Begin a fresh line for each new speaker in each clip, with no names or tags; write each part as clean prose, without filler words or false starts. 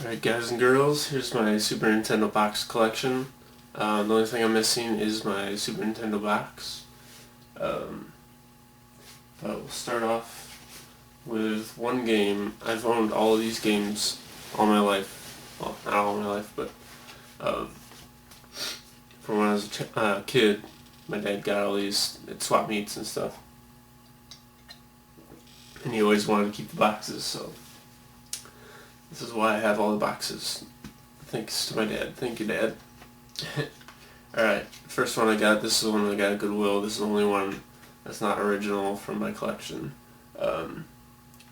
Alright guys and girls, here's my Super Nintendo box collection. The only thing I'm missing is my Super Nintendo box. But we'll start off with one game. I've owned all of these games all my life. Well, not all my life, but from when I was a kid, my dad got all these at swap meets and stuff. And he always wanted to keep the boxes, so this is why I have all the boxes. Thanks to my dad. Thank you, Dad. Alright, first one I got, this is the one I got at Goodwill. This is the only one that's not original from my collection. And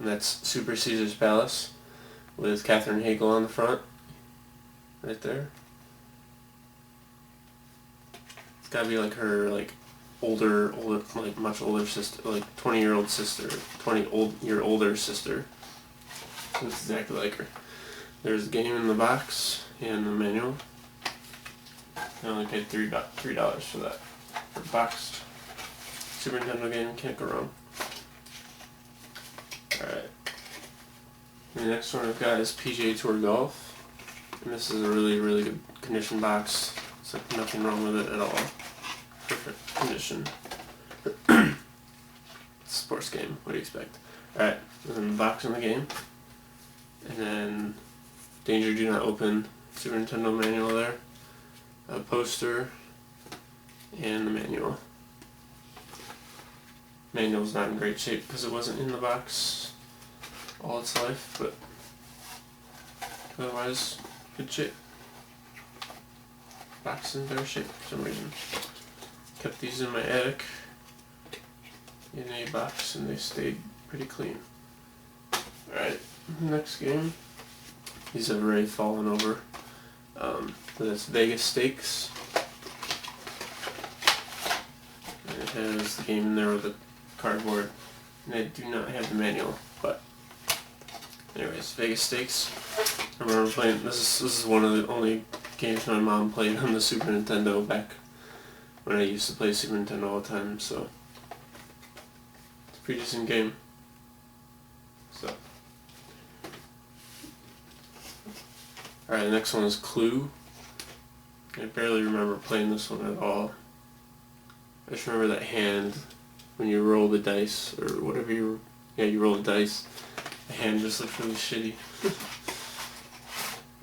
that's Super Caesar's Palace with Katherine Hagel on the front. Right there. It's gotta be like her, older, like much older sister, like 20-year-old sister, 20-year older sister. Looks exactly like her. There's the game in the box and the manual. I only paid $3 for that. For a boxed Super Nintendo game, can't go wrong. Alright. The next one I've got is PGA Tour Golf. And this is a really, really good condition box. There's like nothing wrong with it at all. Perfect condition. Sports game, what do you expect? Alright, and then the box in the game. And then Danger Do Not Open Super Nintendo manual there. A poster and the manual. Manual's not in great shape because it wasn't in the box all its life, but otherwise good shape. Box in better shape for some reason. Kept these in my attic in a box and they stayed pretty clean. Alright, next game. These have already fallen over. That's Vegas Stakes. And it has the game in there with the cardboard. And I do not have the manual, but anyways, Vegas Stakes. I remember playing, this is one of the only games my mom played on the Super Nintendo back when I used to play Super Nintendo all the time, so it's a pretty decent game. So alright, the next one is Clue. I barely remember playing this one at all. I just remember that hand when you roll the dice, or whatever you roll the dice. The hand just looks really shitty.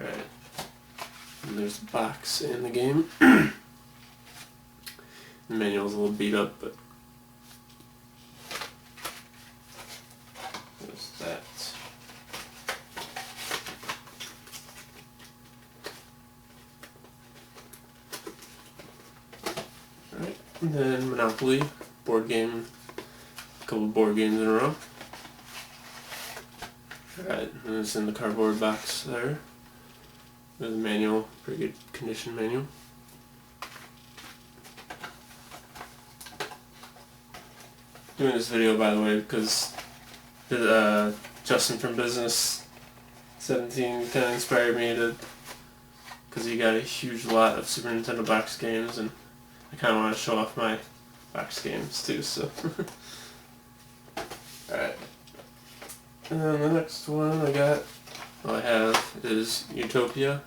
Alright. And there's the box in the game. The manual's a little beat up, but there's that. Alright, and then Monopoly, board game, a couple of board games in a row. Alright, and it's in the cardboard box there. There's a manual, pretty good condition manual. Doing this video, by the way, because Justin from Business 17 kind of inspired me to, because he got a huge lot of Super Nintendo box games, and I kind of want to show off my box games too, so. Alright. And then the next one I have is Utopia,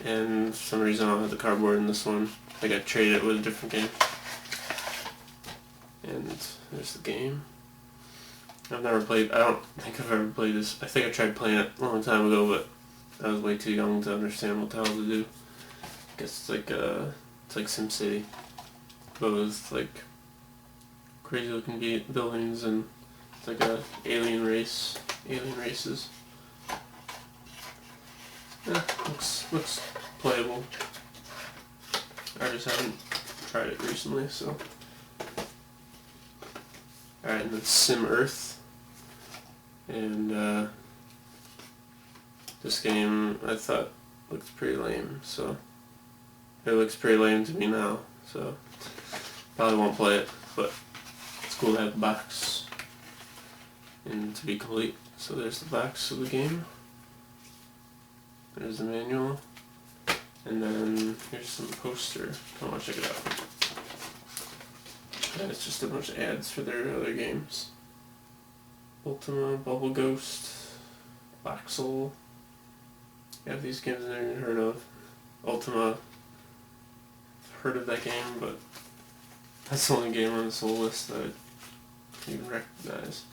and for some reason I don't have the cardboard in this one. I got traded it with a different game. And there's the game. I've never played, I don't think I've ever played this. I think I tried playing it a long time ago, but I was way too young to understand what the hell to do. I guess it's like SimCity, but with like crazy looking buildings, and it's like a alien races. Yeah, looks playable. I just haven't tried it recently, so. Alright, and that's Sim Earth. And this game I thought looked pretty lame, so it looks pretty lame to me now, so probably won't play it, but it's cool to have the box and to be complete. So there's the box of the game. There's the manual. And then here's some poster. Come on, check it out. And it's just a bunch of ads for their other games. Ultima, Bubble Ghost, Voxel, You have these games I never even heard of. Ultima, I've heard of that game, but that's the only game on this whole list that I even recognize.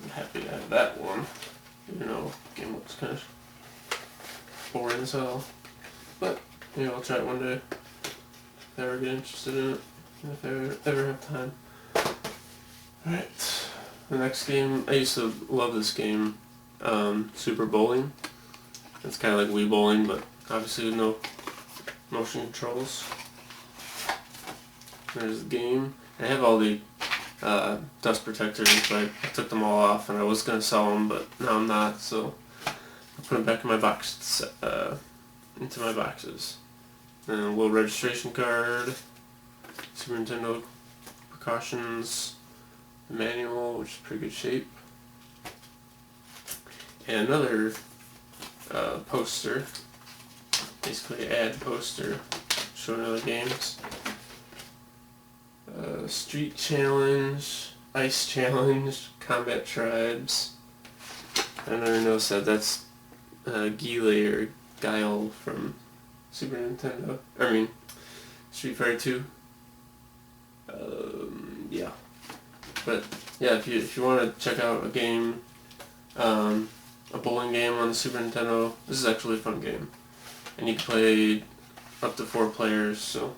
I'm happy to have that one, even though the game looks kind of boring as hell. But, yeah, I'll try it one day if I ever get interested in it, and if I ever have time. Alright, the next game, I used to love this game, Super Bowling. It's kind of like Wii Bowling, but obviously with no motion controls. There's the game. I have all the dust protectors, but I took them all off, and I was going to sell them, but now I'm not, so I'll put them back in my box, into my boxes. And a little registration card, Super Nintendo precautions, the manual, which is pretty good shape, and another poster, basically an ad poster showing other games. Street Challenge, Ice Challenge, Combat Tribes. I never noticed that. That's Guile or Guile from Super Nintendo. I mean, Street Fighter 2. Yeah. But yeah, if you want to check out a game, a bowling game on the Super Nintendo, this is actually a fun game, and you can play up to 4 players. So,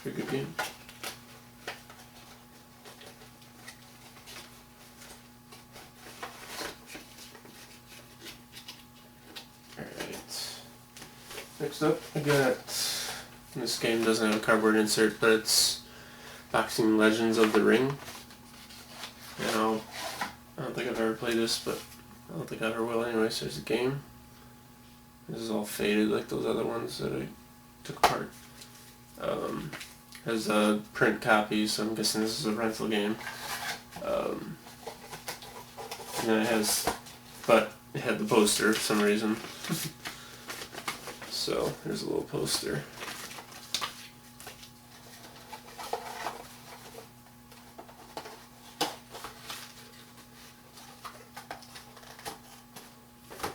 pretty good game. Next up, I got, this game doesn't have a cardboard insert, but it's Boxing Legends of the Ring. Now, I don't think I've ever played this, but I don't think I ever will anyway, so there's a game. This is all faded like those other ones that I took apart. Has a print copy, so I'm guessing this is a rental game. And then it has, but it had the poster for some reason. So, here's a little poster.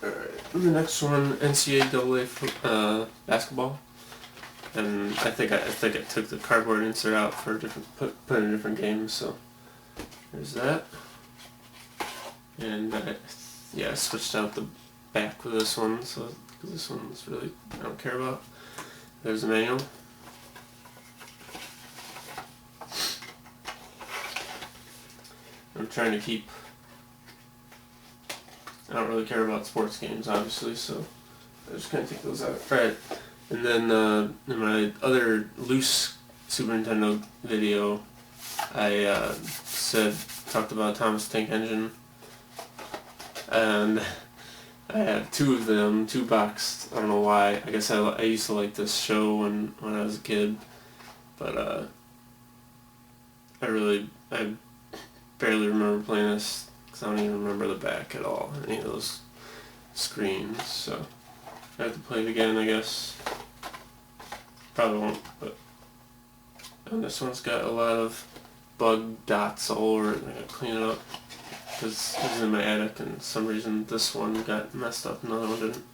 Alright, the next one, NCAA basketball. And I think I took the cardboard insert out for a different, put in a different game, so there's that. And yeah, I switched out the back with this one, so because this one's really, I don't care about. There's the manual. I'm trying to keep, I don't really care about sports games, obviously, so I just kind of take those out. Alright, and then in my other loose Super Nintendo video, I talked about Thomas the Tank Engine, and I have 2 of them, 2 boxed. I don't know why. I guess I used to like this show when I was a kid, but I barely remember playing this because I don't even remember the back at all, any of those screens. So I have to play it again, I guess. Probably won't, but and this one's got a lot of bug dots all over it. I gotta clean it up, because it was in my attic and for some reason this one got messed up and the other one didn't.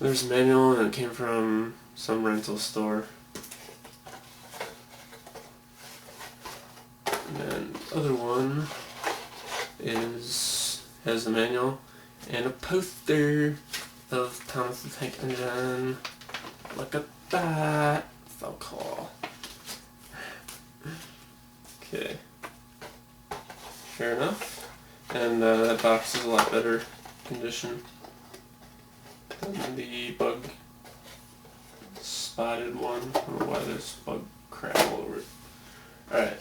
There's a manual and it came from some rental store. And then the other one has the manual and a poster of Thomas the Tank Engine. Look at that. So cool. Okay. Fair enough. And that box is a lot better condition than the bug spotted one. I don't know why there's bug crap all over it. Alright.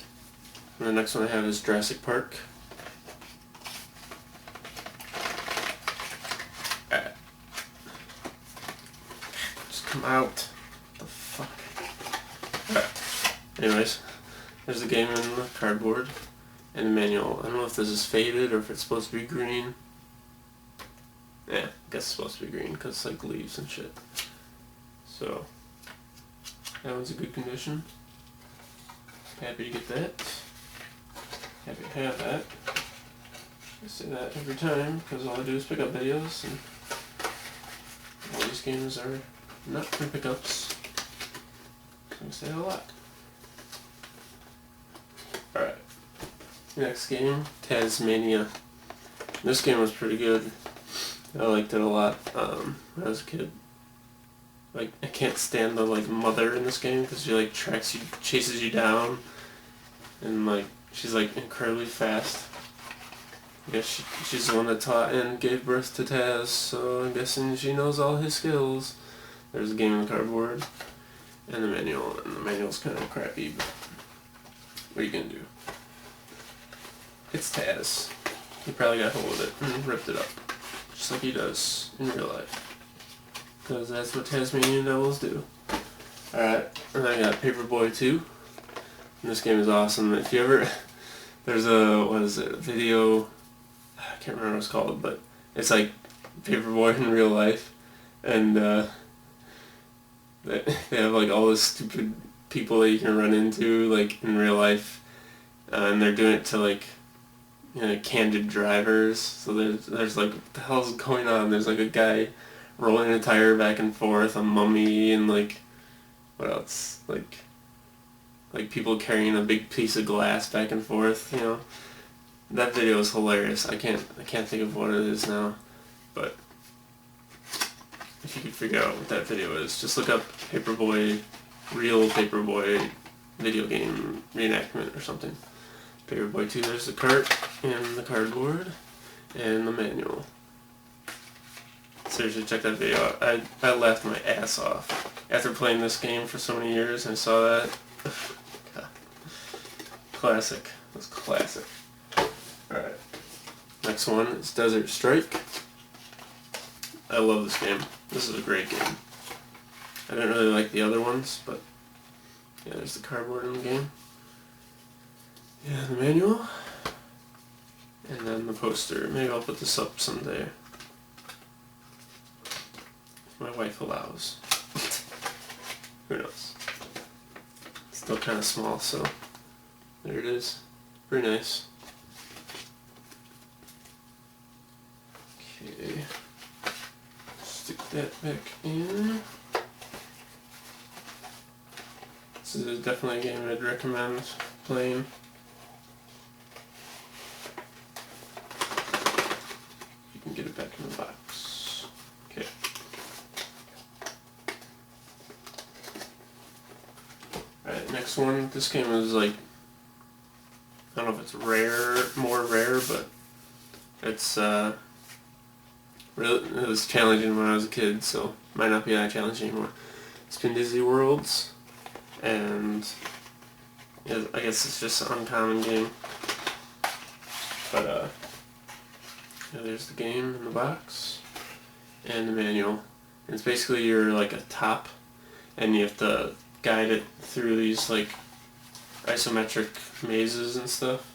And the next one I have is Jurassic Park. Alright. Just come out. What the fuck? Alright. Anyways, there's the game in the cardboard. And the manual. I don't know if this is faded or if it's supposed to be green. Yeah, I guess it's supposed to be green because it's like leaves and shit. So, that one's in good condition. Happy to get that. happy to have that. I say that every time because all I do is pick up videos, and all these games are not free pickups. So I say that a lot. Alright. Next game, Tasmania. This game was pretty good. I liked it a lot when I was a kid. Like, I can't stand the mother in this game because she tracks you, chases you down, and she's incredibly fast. I guess she's the one that taught and gave birth to Taz, so I'm guessing she knows all his skills. There's a game on the cardboard, and the manual, and the manual's kind of crappy, but what are you gonna do? It's Taz. He probably got hold of it and ripped it up, just like he does in real life. Because that's what Tasmanian devils do. Alright, and I got Paperboy 2. And this game is awesome. If you ever... There's a video... I can't remember what it's called, but it's like Paperboy in real life. And they have all this stupid people that you can run into in real life. And they're doing it to candid drivers. So there's what the hell's going on? There's a guy rolling a tire back and forth, a mummy, and what else? Like people carrying a big piece of glass back and forth, you know. That video is hilarious. I can't think of what it is now, but if you could figure out what that video is, just look up Paperboy, real Paperboy video game reenactment or something. Paperboy 2, there's the cart and the cardboard and the manual. Seriously, check that video out. I laughed my ass off after playing this game for so many years, and I saw that. God. Classic. That's classic. Alright. Next one is Desert Strike. I love this game. This is a great game. I didn't really like the other ones, but yeah, there's the cardboard in the game. Yeah, the manual. And then the poster. Maybe I'll put this up someday. My wife allows. Who knows? It's still kind of small, so there it is. Pretty nice. Okay. Stick that back in. This is definitely a game I'd recommend playing. You can get it back in the box. Okay. Alright, next one. This game is I don't know if it's more rare, but it's really, it was challenging when I was a kid, so might not be that challenging anymore. Spin Dizzy Worlds, and yeah, I guess it's just an uncommon game. But yeah, there's the game in the box and the manual. And it's basically you're a top, and you have to guide it through these isometric mazes and stuff.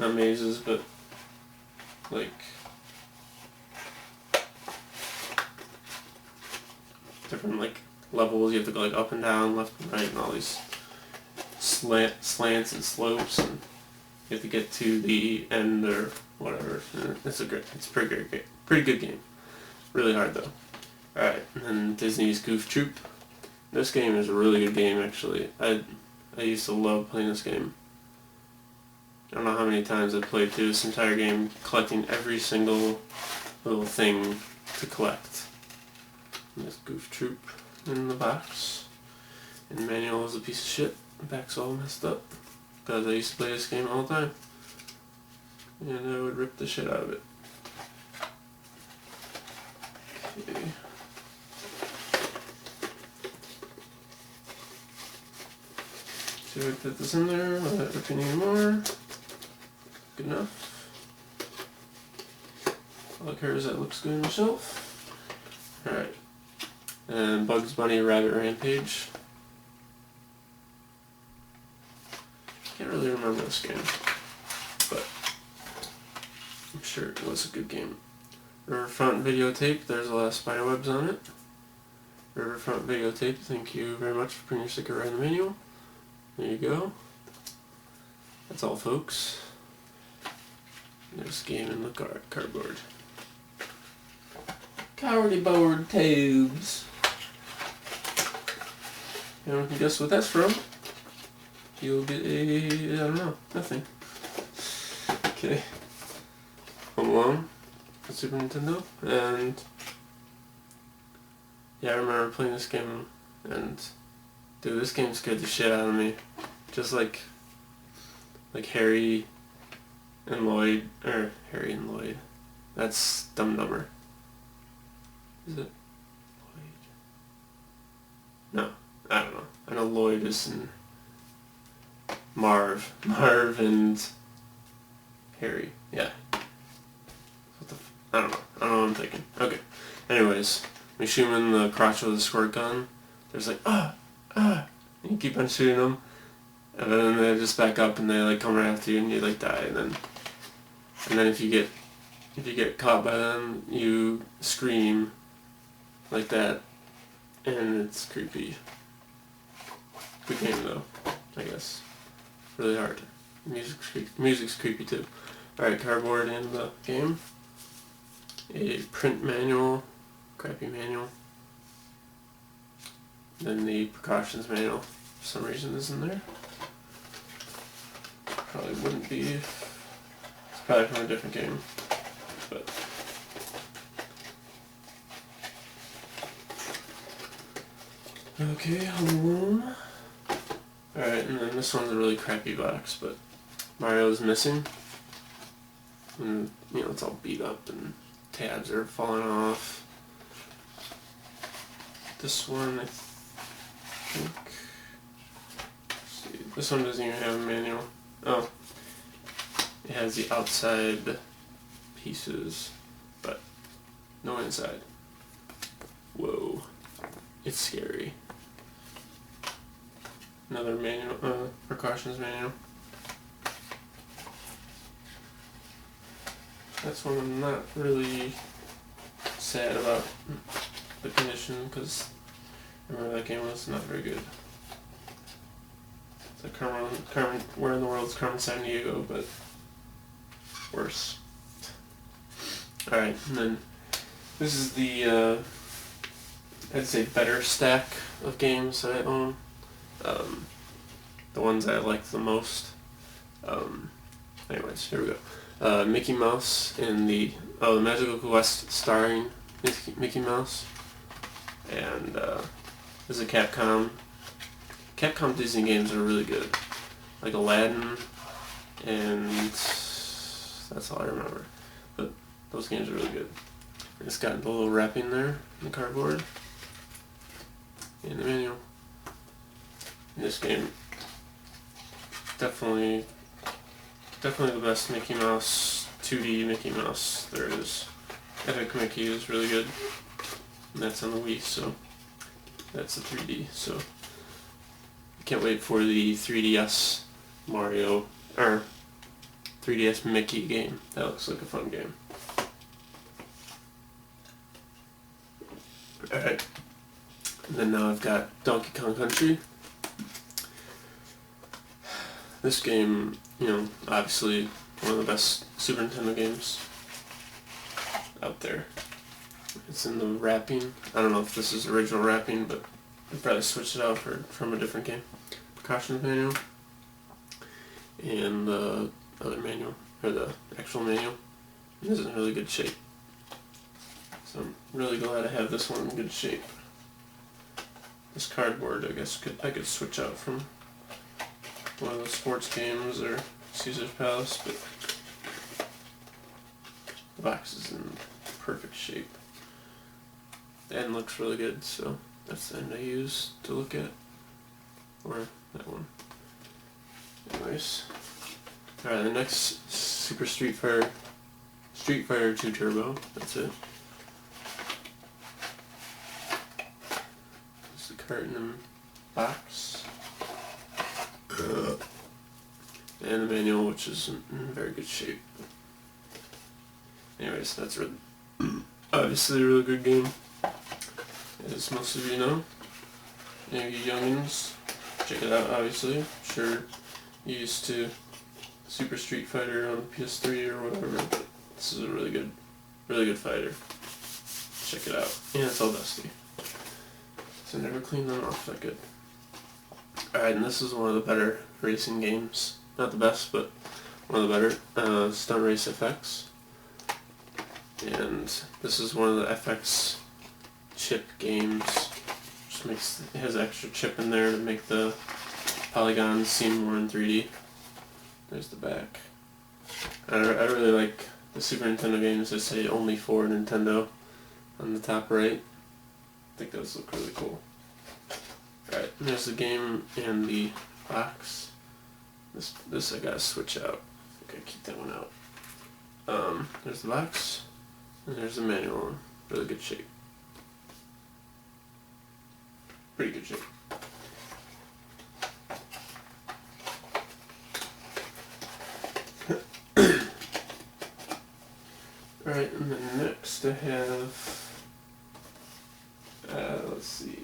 Not mazes, but different levels. You have to go up and down, left and right, and all these slants and slopes, and you have to get to the end or whatever. It's a pretty good game. Really hard though. Alright, and then Disney's Goof Troop. This game is a really good game actually. I used to love playing this game. I don't know how many times I've played through this entire game, collecting every single little thing to collect. And this Goof Troop in the box. And the manual is a piece of shit. The back's all messed up. Because I used to play this game all the time. And I would rip the shit out of it. Okay. So I put this in there, I'm not ripping anymore. Good enough. All I care is that it looks good on the shelf. Alright. And Bugs Bunny Rabbit Rampage. Can't really remember this game, but I'm sure it was a good game. Riverfront Videotape, there's a lot of spiderwebs on it. Riverfront Videotape, thank you very much for putting your sticker right in the manual. There you go. That's all, folks. There's a game in the cardboard. Cowardly board tubes. Anyone can guess what that's from? You'll get a... I don't know. Nothing. Okay. Home Alone. The Super Nintendo. And... yeah, I remember playing this game. And... dude, this game scared the shit out of me. Just like Harry and Lloyd. Or Harry and Lloyd. That's Dumb and Dumber. Is it? Lloyd? No. I don't know. I know Lloyd is in Marv and Harry. Yeah. What the I don't know. I don't know what I'm thinking. Okay. Anyways, we shoot him in the crotch with a squirt gun. There's like, and you keep on shooting them. And then they just back up and they like come right after you and you like die, and then if you get caught by them, you scream like that, and it's creepy. Good game though, I guess. Really hard. Music's creepy too. Alright, cardboard in the game. A print manual, crappy manual. Then the precautions manual, for some reason, is in there. Probably wouldn't be. It's probably from a different game, but. Okay, Home Alone. Alright, and then this one's a really crappy box, but Mario's missing. And, you know, it's all beat up and tabs are falling off. This one, I think... let's see, this one doesn't even have a manual. Oh. It has the outside pieces, but no inside. Whoa. It's scary. Another manual, precautions manual. That's one I'm not really sad about the condition, because I remember that game was not very good. It's like Carmen, where in the world is Carmen Sandiego, but worse. Alright, and then this is the, I'd say better stack of games that I own. The ones I like the most. Anyways, here we go. Mickey Mouse and the Magical Quest starring Mickey Mouse. And this is a Capcom. Capcom Disney games are really good. Like Aladdin, and that's all I remember. But those games are really good. It's got the little wrapping there in the cardboard. And the manual. And this game, definitely the best Mickey Mouse, 2D Mickey Mouse there is. Epic Mickey is really good. And that's on the Wii, so that's the 3D, so I can't wait for the 3DS Mario, or 3DS Mickey game. That looks like a fun game. Alright, and then now I've got Donkey Kong Country. This game, you know, obviously one of the best Super Nintendo games out there. It's in the wrapping. I don't know if this is original wrapping, but I probably switched it out from a different game. Precautions manual. And the other manual, or the actual manual. This is in really good shape. So I'm really glad I have this one in good shape. This cardboard, I guess I could switch out from one of the sports games or Caesar's Palace, but the box is in perfect shape. The end looks really good, so that's the end I use to look at. Or that one. Anyways. Alright, the next Super Street Fighter 2 Turbo, that's it. There's the carton and box. And the manual, which is in very good shape. Anyways, that's obviously a really good game, as most of you know. Any of you youngins, check it out, obviously. I'm sure you used to Super Street Fighter on PS3 or whatever, but this is a really good fighter. Check it out. And it's all dusty. So I never cleaned them off that good. Alright, and this is one of the better racing games. Not the best, but one of the better. Stunt Race FX. And this is one of the FX chip games. Just it has extra chip in there to make the polygons seem more in 3D. There's the back. I really like the Super Nintendo games that say only for Nintendo on the top right. I think those look really cool. Alright, and there's the game and the box. This I gotta switch out. I think I keep that one out. There's the box, and there's the manual. Really good shape. Pretty good shape. Alright, and then next I have, let's see.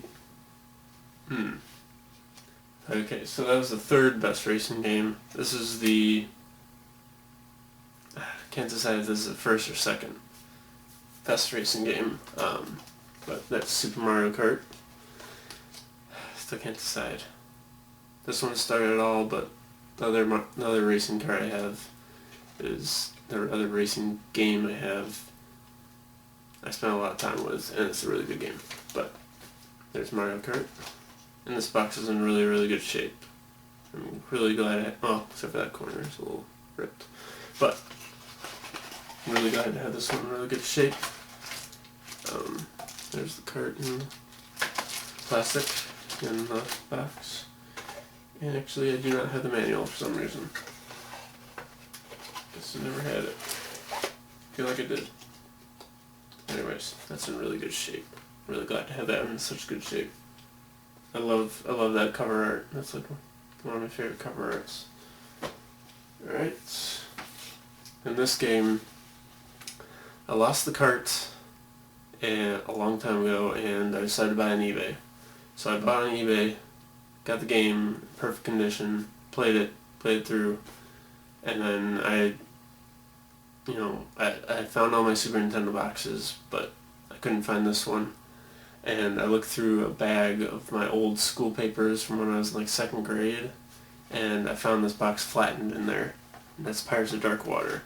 Okay, so that was the third best racing game. This is the, can't decide if this is the first or second best racing game, but that's Super Mario Kart. Still can't decide. This one started it all, but the other racing car I have is the other racing game I have. I spent a lot of time with, and it's a really good game. But there's Mario Kart, and this box is in really good shape. I'm really glad well, except for that corner, it's a little ripped. But I'm really glad to have this one in really good shape. There's the kart in plastic in the box. And actually I do not have the manual for some reason. Guess I never had it. Feel like I did. Anyways, that's in really good shape. Really glad to have that in such good shape. I love that cover art. That's like one of my favorite cover arts. Alright. In this game, I lost the cart a long time ago, and I decided to buy it on eBay. So I bought it on eBay, got the game in perfect condition, played it through, and then I found all my Super Nintendo boxes, but I couldn't find this one. And I looked through a bag of my old school papers from when I was in like 2nd grade, and I found this box flattened in there. And that's Pirates of Dark Water.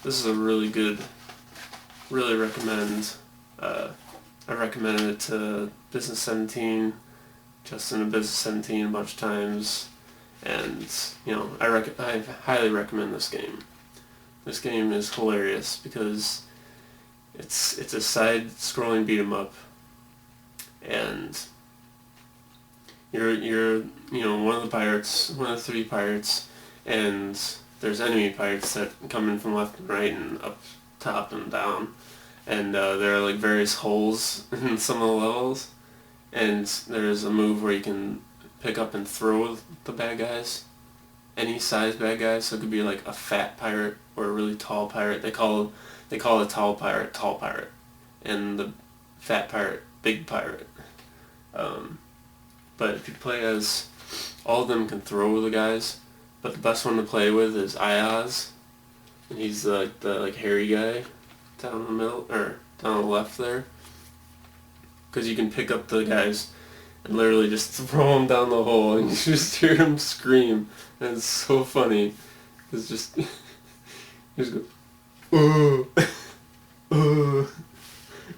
This is a really good, really recommend. I recommended it to Business 17, Justin and Business 17 a bunch of times, and I highly recommend this game. This game is hilarious because it's a side-scrolling beat 'em up, and you're one of the pirates, one of the 3 pirates, and there's enemy pirates that come in from left and right and up, top, and down, and there are like various holes in some of the levels, and there's a move where you can pick up and throw the bad guys, any size bad guys. So it could be like a fat pirate or a really tall pirate. They call the tall pirate, and the fat pirate big pirate. But if you play as, all of them can throw the guys, but the best one to play with is Ayaz, and he's the hairy guy down the middle, or down the left there, because you can pick up the guys and literally just throw them down the hole, and you just hear them scream, and it's so funny. It's just you just go, oh, oh,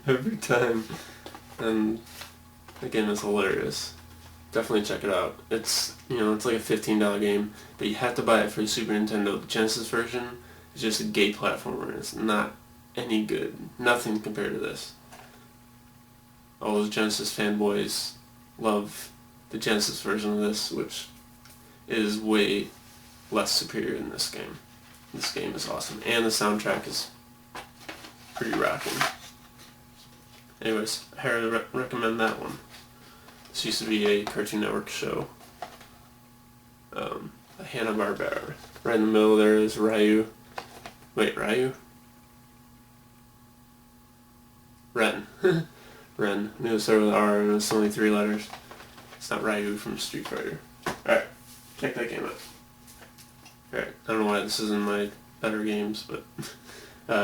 every time, and again, it's hilarious. Definitely check it out. It's it's like a $15 game, but you have to buy it for the Super Nintendo. The Genesis version is just a gay platformer. It's not any good. Nothing compared to this. All those Genesis fanboys love the Genesis version of this, which is way less superior than this game. This game is awesome, and the soundtrack is pretty rocking. Anyways, I highly recommend that one. This used to be a Cartoon Network show. Hanna-Barbera. Right in the middle there is Ryu. Wait, Ryu? Ren. Ren. I knew it started with R and it's only 3 letters. It's not Ryu from Street Fighter. Alright, check that game out. Alright, I don't know why this isn't my better games, but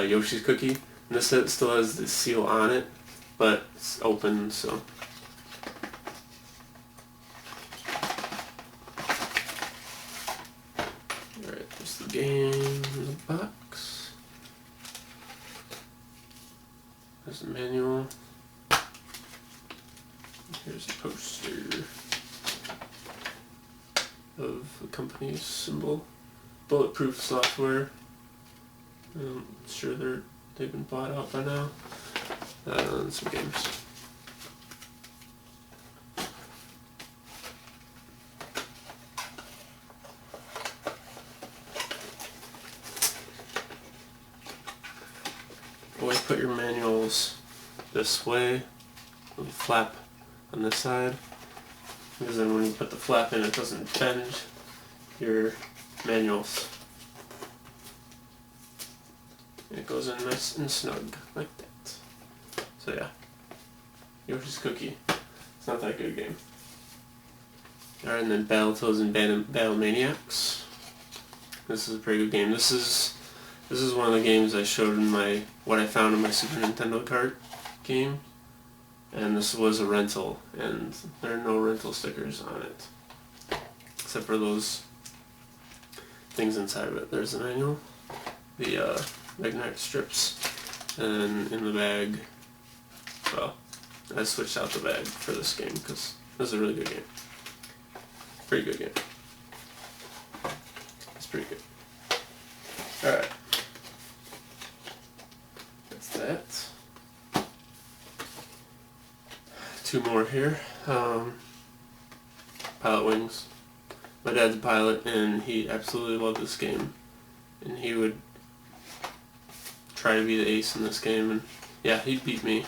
Yoshi's Cookie. And this still has the seal on it, but it's open, so. Alright, there's the game in the box. There's the manual. Here's a poster of the company's symbol. Bulletproof software. I'm sure they've been bought out by now. And some games. Always put your manuals this way, with the flap on this side, because then when you put the flap in, it doesn't bend your manuals. And it goes in nice and snug, like that. So yeah, Yoshi's Cookie. It's not that good a game. Alright, and then Battletoads and Battlemaniacs. This is a pretty good game. This is one of the games I showed in my what I found in my Super Nintendo cart game. And this was a rental, and there are no rental stickers on it. Except for those things inside of it. There's the manual, the magnetic strips, and in the bag, well, I switched out the bag for this game because this is a really good game. Pretty good game. It's pretty good. Alright. That's that. Two more here. Pilot Wings. My dad's a pilot and he absolutely loved this game. And he would try to be the ace in this game, and yeah, he'd beat me.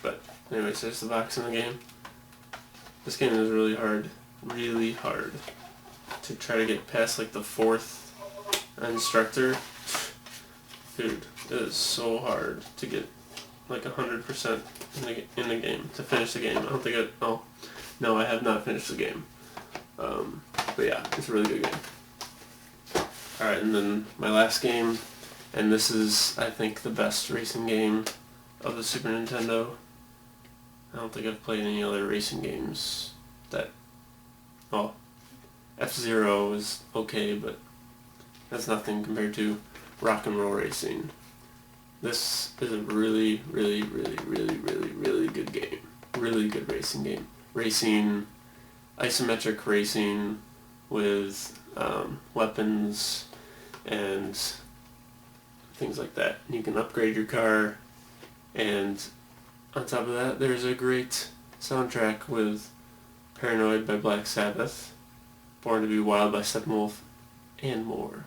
But anyways, there's the box in the game. This game is really hard to try to get past like the 4th instructor. Dude, it is so hard to get like 100% in the game, to finish the game. I don't think no, I have not finished the game. But yeah, it's a really good game. Alright, and then my last game, and this is, I think, the best racing game of the Super Nintendo. I don't think I've played any other racing games that, well, F-Zero is okay, but that's nothing compared to Rock and Roll Racing. This is a really good game. Really good racing game. Racing, isometric racing with weapons and things like that. You can upgrade your car, and on top of that, there's a great soundtrack with Paranoid by Black Sabbath, Born to be Wild by Steppenwolf, and more.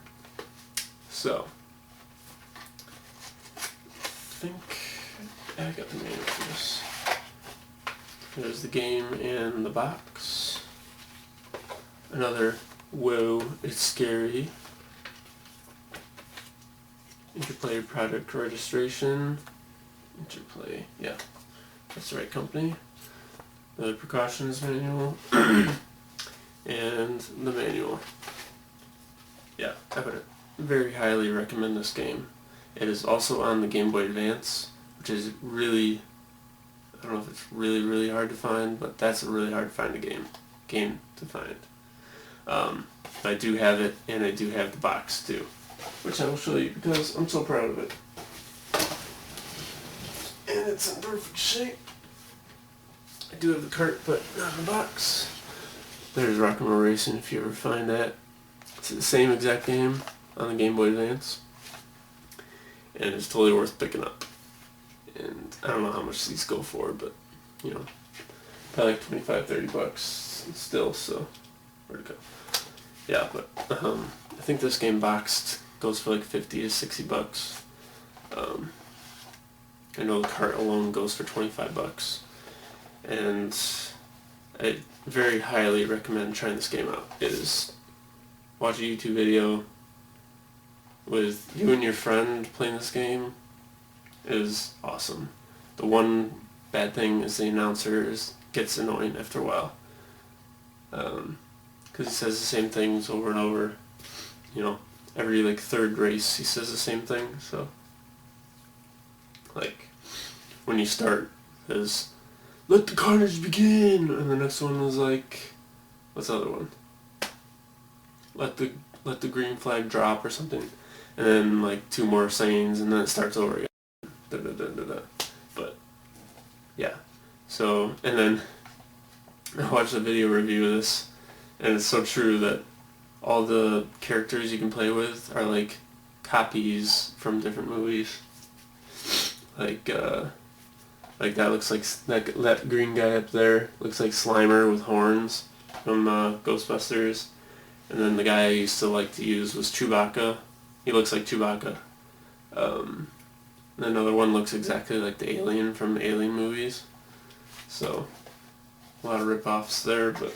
So, I think I got the manual for this. There's the game in the box. Another, whoa, it's scary. Interplay product registration. Interplay, yeah, that's the right company. The precautions manual. And the manual. Yeah, I would very highly recommend this game. It is also on the Game Boy Advance, which is really, I don't know if it's really hard to find, but that's a really hard to find game to find. I do have it, and I do have the box too, which I will show you because I'm so proud of it. And it's in perfect shape. I do have the cart, but not the box. There's Rock and Roll Racing if you ever find that. It's the same exact game on the Game Boy Advance. And it's totally worth picking up. And I don't know how much these go for, but, you know, probably like 25, 30 bucks still, so where'd it go? Yeah, but I think this game boxed goes for like 50 to 60 bucks. I know the cart alone goes for 25 bucks. And I very highly recommend trying this game out. It is, watch a YouTube video with you and your friend playing this game is awesome. The one bad thing is the announcer gets annoying after a while. because he says the same things over and over. You know, every like third race he says the same thing. So like when you start is "Let the carnage begin," and the next one was like, what's the other one? Let the green flag drop or something, and then like two more sayings, and then it starts over again. Da, da, da, da, da. But yeah, so and then I watched a video review of this, and it's so true that all the characters you can play with are like copies from different movies. Like that looks like that green guy up there looks like Slimer with horns from Ghostbusters, and then the guy I used to like to use was Chewbacca. He looks like Chewbacca. And another one looks exactly like the alien from the Alien movies. So a lot of rip-offs there, but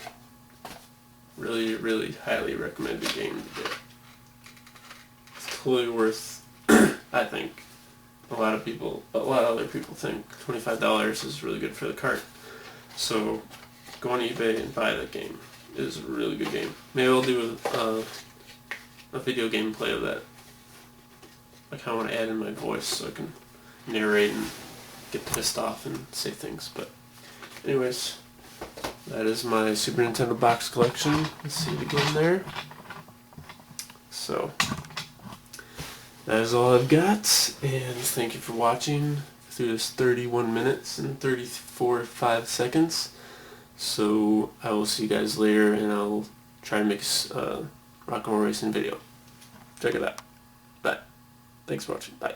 really, really highly recommended game to get. It's totally worth, I think. A lot of other people think $25 is really good for the cart. So go on eBay and buy that game. It is a really good game. Maybe I'll do a video gameplay of that. I kind of want to add in my voice so I can narrate and get pissed off and say things. But anyways, that is my Super Nintendo box collection. Let's see it again there. So that is all I've got, and thank you for watching through this 31 minutes and 5 seconds. So I will see you guys later, and I'll try to make a rock and roll racing video. Check it out. Bye. Thanks for watching. Bye.